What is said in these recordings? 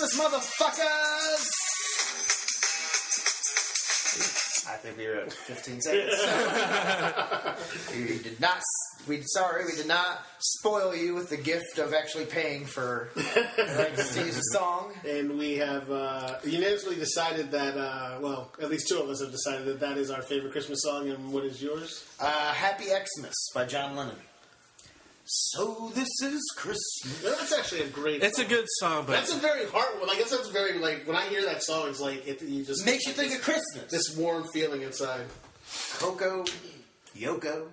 Christmas, motherfuckers! I think we were at 15 seconds. We did not spoil you with the gift of actually paying for rights to use a song. And we have unanimously decided that, at least two of us have decided that is our favorite Christmas song. And what is yours? Happy Xmas by John Lennon. So this is Christmas. That's actually a great song. It's a good song, but... That's a very hard one. I guess that's very, when I hear that song, it's like, you just... Makes you think of Christmas. This warm feeling inside. Coco, Yoko.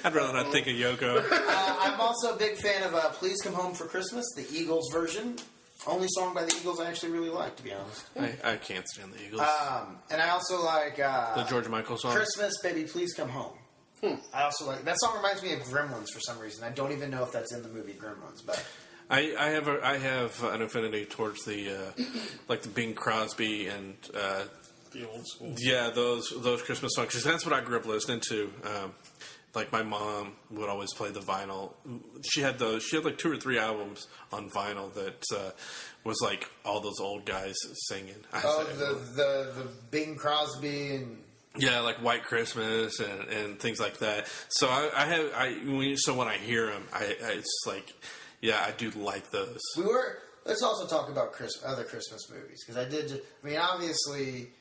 I'd rather not think of Yoko. I'm also a big fan of Please Come Home for Christmas, the Eagles version. Only song by the Eagles I actually really like, to be honest. I can't stand the Eagles. And I also like... the George Michael song? Christmas, Baby, Please Come Home. I also like... That song reminds me of Gremlins for some reason. I don't even know if that's in the movie Gremlins, but... I have an affinity towards the the Bing Crosby and The old school. Yeah, those Christmas songs, because that's what I grew up listening to. My mom would always play the vinyl. She had like 2 or 3 albums on vinyl that was like all those old guys singing. The Bing Crosby and... Yeah, like White Christmas and things like that. So when I hear them, it's like, yeah, I do like those. Let's also talk about other Christmas movies, because obviously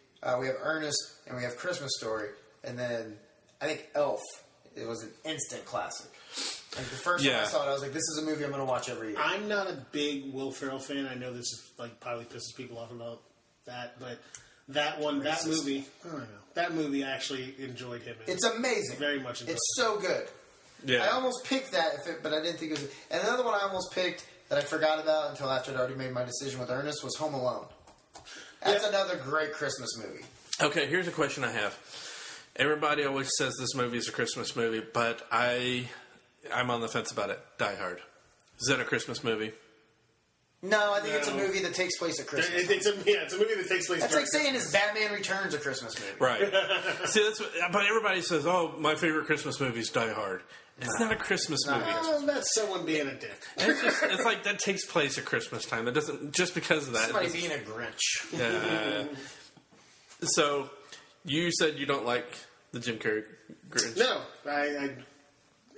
we have Ernest and we have Christmas Story, and then I think Elf. It was an instant classic. Like the first time I saw it, I was like, "This is a movie I'm going to watch every year." I'm not a big Will Ferrell fan. I know this is probably pisses people off about that, but that movie, I don't know. That movie, I actually enjoyed him in. It's amazing. Very much enjoyed. It's so good. Yeah. I almost picked that, but I didn't think it was... And another one I almost picked that I forgot about until after I'd already made my decision with Ernest was Home Alone. That's another great Christmas movie. Okay, here's a question I have. Everybody always says this movie is a Christmas movie, but I'm on the fence about it. Die Hard. Is that a Christmas movie? No, I think it's a movie that takes place at Christmas. It's a movie that takes place. That's like saying is Batman Returns a Christmas movie, right? See, but everybody says, "Oh, my favorite Christmas movie is Die Hard." It's not a Christmas movie. That's someone being a dick. It's like that takes place at Christmas time. It doesn't just because of that. Somebody being a Grinch. Yeah. So, you said you don't like the Jim Carrey Grinch. No,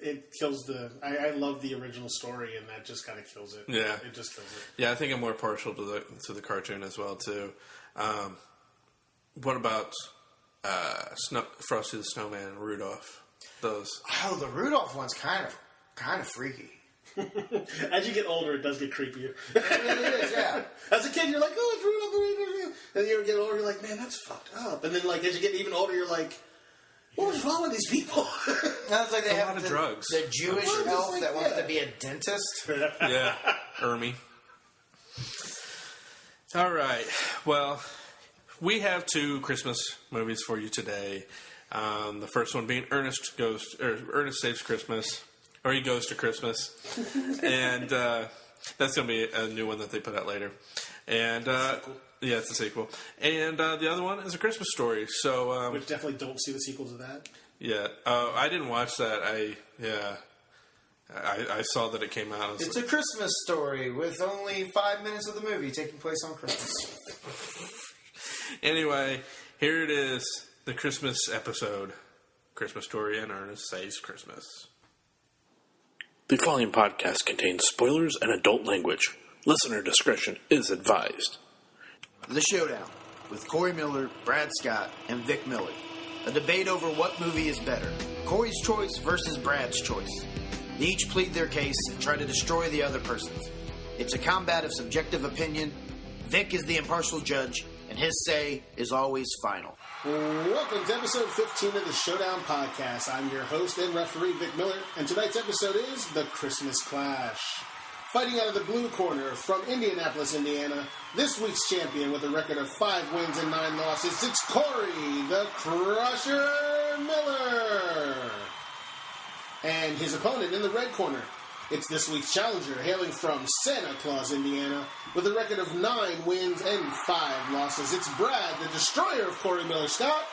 it kills I love the original story, and that just kind of kills it. Yeah, it just kills it. Yeah, I think I'm more partial to the cartoon as well too. What about Frosty the Snowman and Rudolph? Those. Oh, the Rudolph one's kind of freaky. As you get older, it does get creepier. It really is, yeah. As a kid, you're like, "Oh, it's Rudolph the Red-Nosed Reindeer." And then you get older, you're like, "Man, that's fucked up." And then, as you get even older, you're like, "What was wrong with these people?" Sounds like they have a lot of drugs. The Jewish elf that wants to be a dentist. Yeah, Ermy. All right. Well, we have 2 Christmas movies for you today. The first one being Ernest Saves Christmas, or He Goes to Christmas, and that's going to be a new one that they put out later. And it's a sequel. And the other one is A Christmas Story. So, which definitely don't see the sequel to that. Yeah, I didn't watch that. I saw that it came out. It's a Christmas Story with only 5 minutes of the movie taking place on Christmas. Anyway, here it is. The Christmas episode, Christmas Story and Ernest Saves Christmas. The following podcast contains spoilers and adult language. Listener discretion is advised. The Showdown with Corey Miller, Brad Scott, and Vic Miller. A debate over what movie is better, Corey's choice versus Brad's choice. They each plead their case and try to destroy the other person's. It's a combat of subjective opinion. Vic is the impartial judge, and his say is always final. Welcome to episode 15 of the Showdown Podcast. I'm your host and referee, Vic Miller, and tonight's episode is The Christmas Clash. Fighting out of the blue corner from Indianapolis, Indiana, this week's champion with a record of 5 wins and 9 losses, it's Corey, the Crusher Miller. And his opponent in the red corner, it's this week's challenger, hailing from Santa Claus, Indiana, with a record of 9 wins and 5 losses. It's Brad, the destroyer of Corey Miller. Scott?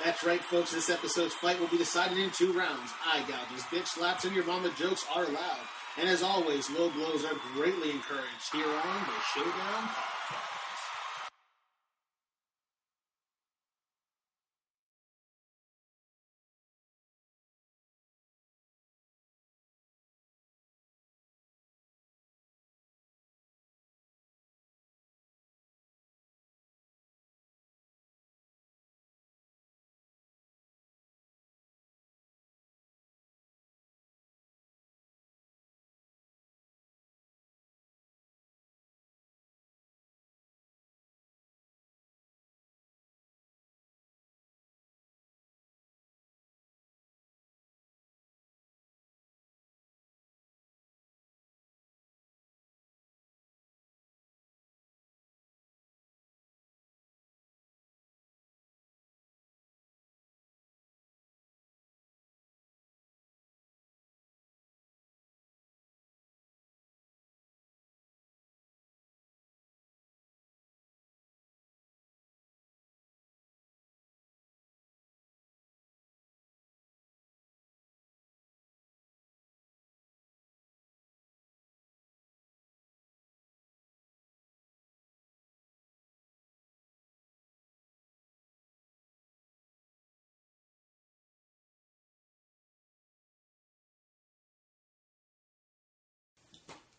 That's right, folks. This episode's fight will be decided in 2 rounds. Eye gouges, bitch slaps, and your mama jokes are allowed. And as always, low blows are greatly encouraged here on the Showdown Podcast.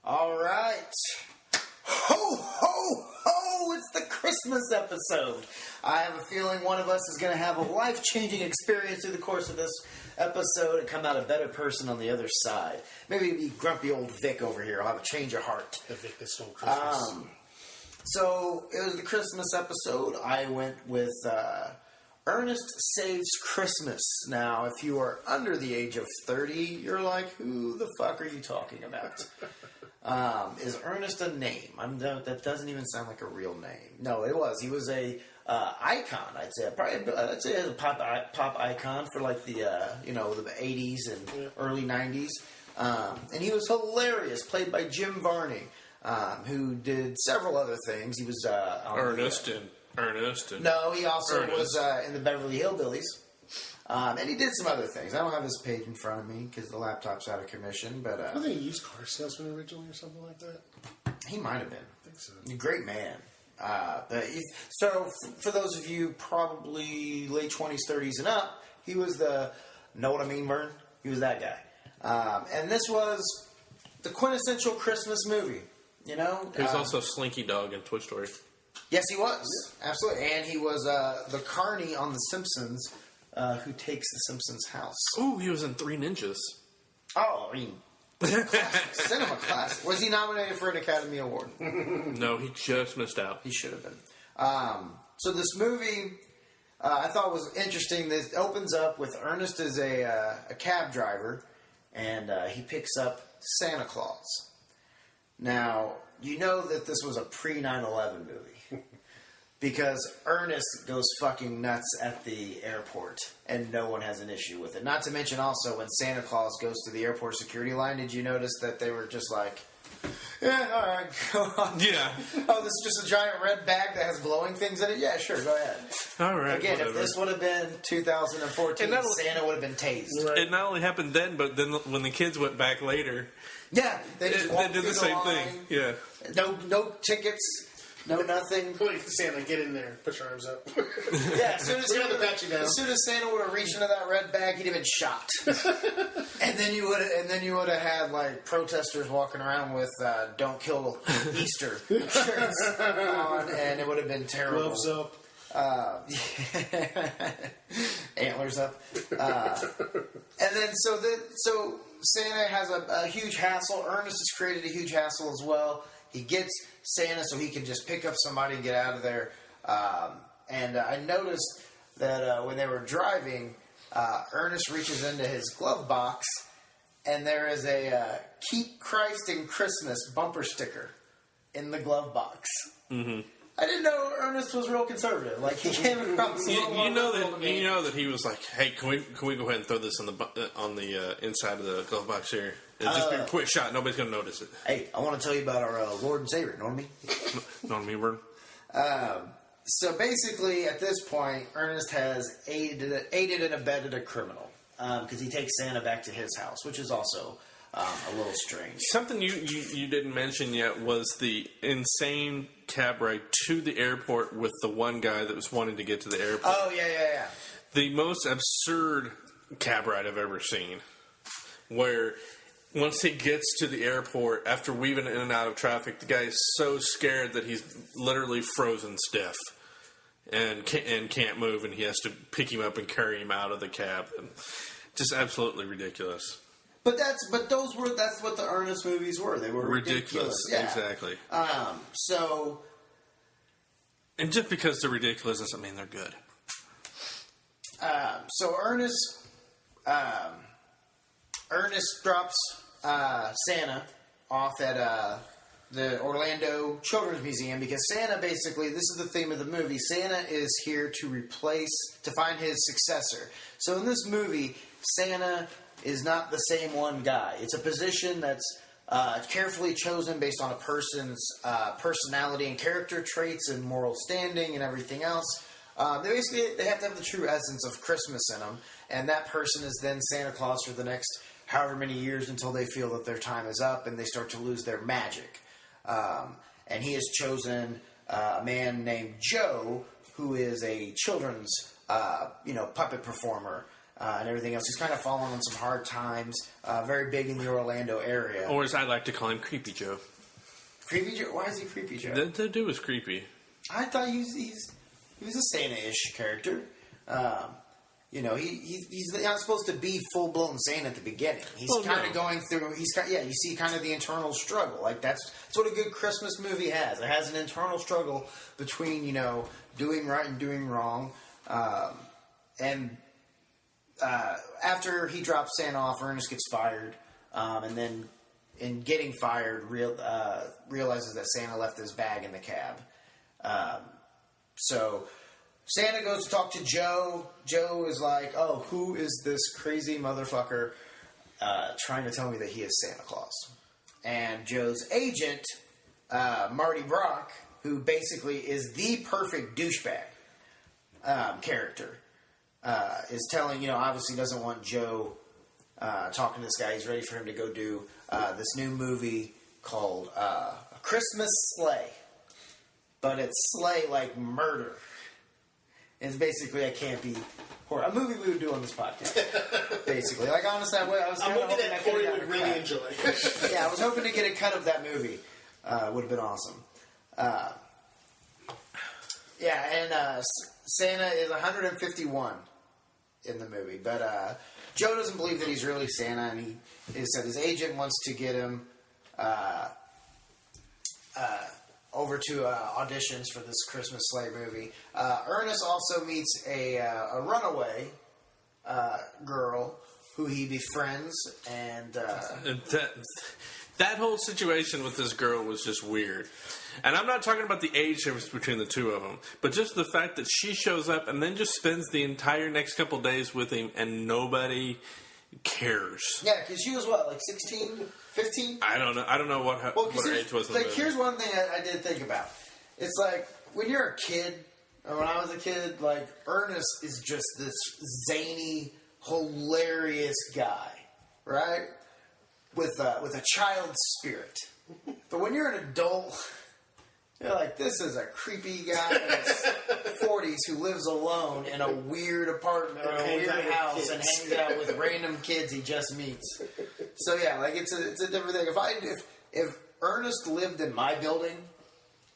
All right. Ho, ho, ho! It's the Christmas episode. I have a feeling one of us is going to have a life-changing experience through the course of this episode and come out a better person on the other side. Maybe be grumpy old Vic over here. I'll have a change of heart. The Vic that stole Christmas. So, it was the Christmas episode. I went with Ernest Saves Christmas. Now, if you are under the age of 30, you're like, who the fuck are you talking about? Is Ernest a name? That doesn't even sound like a real name. No, it was. He was a icon. I'd say as a pop icon for like the the 80s and early 90s. And he was hilarious. Played by Jim Varney, who did several other things. He was on Ernest. No, he also Ernest. was in the Beverly Hillbillies. And he did some other things. I don't have his page in front of me because the laptop's out of commission. But I think he used car salesman originally or something like that. he might have been. I think so. A great man. So, for those of you probably late 20s, 30s, and up, he was the, know what I mean, Vern? He was that guy. And this was the quintessential Christmas movie, you know? He was also Slinky Dog in Toy Story. Yes, he was. Absolutely. And he was the Carney on The Simpsons, who takes the Simpsons' house. Ooh, he was in Three Ninjas. Oh, I mean, classic, cinema classic. Was he nominated for an Academy Award? No, he just missed out. He should have been. So this movie, I thought was interesting. This opens up with Ernest as a cab driver, and he picks up Santa Claus. Now, you know that this was a pre-9/11 movie. Because Ernest goes fucking nuts at the airport, and no one has an issue with it. Not to mention also, when Santa Claus goes to the airport security line, did you notice that they were just like, yeah, all right, go on. Yeah. Oh, this is just a giant red bag that has glowing things in it? Yeah, sure, go ahead. All right. Again, whatever. if this would have been 2014, Santa would have been tased. Right. It not only happened then, but then when the kids went back later, Yeah, they just they walked did the through same line. thing. Yeah. No tickets, no nothing. Like Santa, get in there. Put your arms up. Yeah, as soon as, We got to pat you down. as soon as Santa would have reached into that red bag, he'd have been shot. and then you would have had like protesters walking around with "Don't Kill Easter" shirts on, and it would have been terrible. Gloves up. Antlers up. And then so Santa has a huge hassle. Ernest has created a huge hassle as well. He gets Santa so he can just pick up somebody and get out of there. And I noticed that when they were driving, Ernest reaches into his glove box, and there is a "Keep Christ in Christmas" bumper sticker in the glove box. Mm-hmm. I didn't know Ernest was real conservative. Like, he came across. You know that he was like, hey, can we go ahead and throw this on the inside of the glove box here? It'll just be a quick shot. Nobody's gonna notice it. Hey, I want to tell you about our Lord and Savior. Know what I mean? Know what I mean, Vern? So basically, at this point, Ernest has aided and abetted a criminal because he takes Santa back to his house, which is also a little strange. Something you didn't mention yet was the insane cab ride to the airport with the one guy that was wanting to get to the airport. Oh, yeah. The most absurd cab ride I've ever seen. Where once he gets to the airport, after weaving in and out of traffic, the guy is so scared that he's literally frozen stiff and can't move, and he has to pick him up and carry him out of the cab. And just absolutely ridiculous. But that's what the Ernest movies were. They were ridiculous. Yeah. Exactly. So, and just because they're ridiculous doesn't mean they're good. So Ernest drops Santa off at the Orlando Children's Museum because Santa basically, this is the theme of the movie, Santa is here to find his successor. So in this movie, Santa is not the same one guy. It's a position that's carefully chosen based on a person's personality and character traits and moral standing and everything else. They have to have the true essence of Christmas in them, and that person is then Santa Claus for the next however many years until they feel that their time is up and they start to lose their magic. And he has chosen a man named Joe, who is a children's puppet performer. And everything else. He's kind of fallen on some hard times. Very big in the Orlando area. Or as I like to call him, Creepy Joe. Creepy Joe? Why is he Creepy Joe? The dude was creepy. I thought he was a Santa-ish character. He's not supposed to be full-blown Santa at the beginning. He's kind of going through. You see kind of the internal struggle. Like that's what a good Christmas movie has. It has an internal struggle between doing right and doing wrong, after he drops Santa off, Ernest gets fired, and then in getting fired, realizes that Santa left his bag in the cab. So Santa goes to talk to Joe. Joe is like, "Oh, who is this crazy motherfucker trying to tell me that he is Santa Claus?" And Joe's agent, Marty Brock, who basically is the perfect douchebag character. Is telling, obviously doesn't want Joe talking to this guy. He's ready for him to go do this new movie called A Christmas Sleigh. But it's sleigh like murder. It's basically a campy horror. A movie we would do on this podcast. Basically. Like, honestly, I was a movie that Corey would really enjoy. Yeah, I was hoping to get a cut of that movie. Would have been awesome. Santa is 151 in the movie, but Joe doesn't believe that he's really Santa, and he said his agent wants to get him over to auditions for this Christmas Sleigh movie. Ernest also meets a runaway girl who he befriends, and that whole situation with this girl was just weird. And I'm not talking about the age difference between the two of them, but just the fact that she shows up and then just spends the entire next couple days with him and nobody cares. Yeah, because she was what, like 16, 15? I don't know what her age was in the movie. Here's one thing I did think about. It's like, when you're a kid, or when I was a kid, like, Ernest is just this zany, hilarious guy, right? With a child's spirit. But when you're an adult, you're like, this is a creepy guy in his 40s who lives alone in a weird apartment or a weird house and hangs out with random kids he just meets. So yeah, like it's a different thing. If Ernest lived in my building,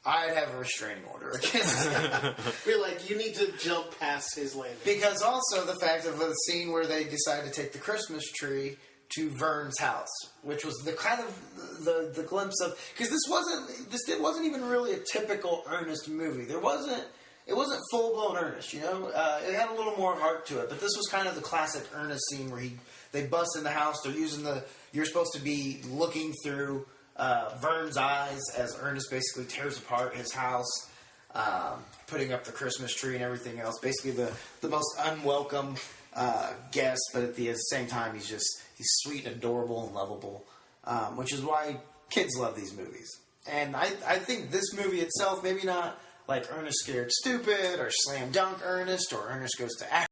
I'd have a restraining order against him. We're like, you need to jump past his landing. Because also the fact of the scene where they decide to take the Christmas tree to Vern's house, which was the kind of the glimpse of, because this wasn't even really a typical Ernest movie. It wasn't full blown Ernest, It had a little more heart to it, but this was kind of the classic Ernest scene where they bust in the house. They're using you're supposed to be looking through Vern's eyes as Ernest basically tears apart his house, putting up the Christmas tree and everything else. Basically the most unwelcome guest, but at the same time he's sweet and adorable and lovable, which is why kids love these movies. And I think this movie itself, maybe not like Ernest Scared Stupid or Slam Dunk Ernest or Ernest Goes to Africa.